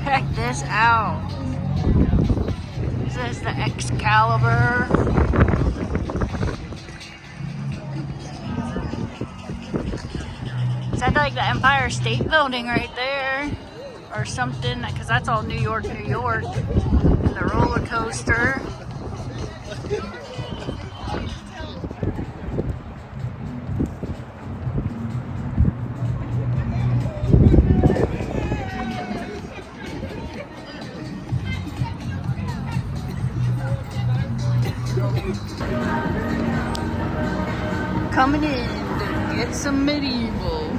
Check this out. This is the Excalibur. Is that like the Empire State Building right there? Or something, because that's all New York, New York. And the roller coaster. Coming in to get some medieval.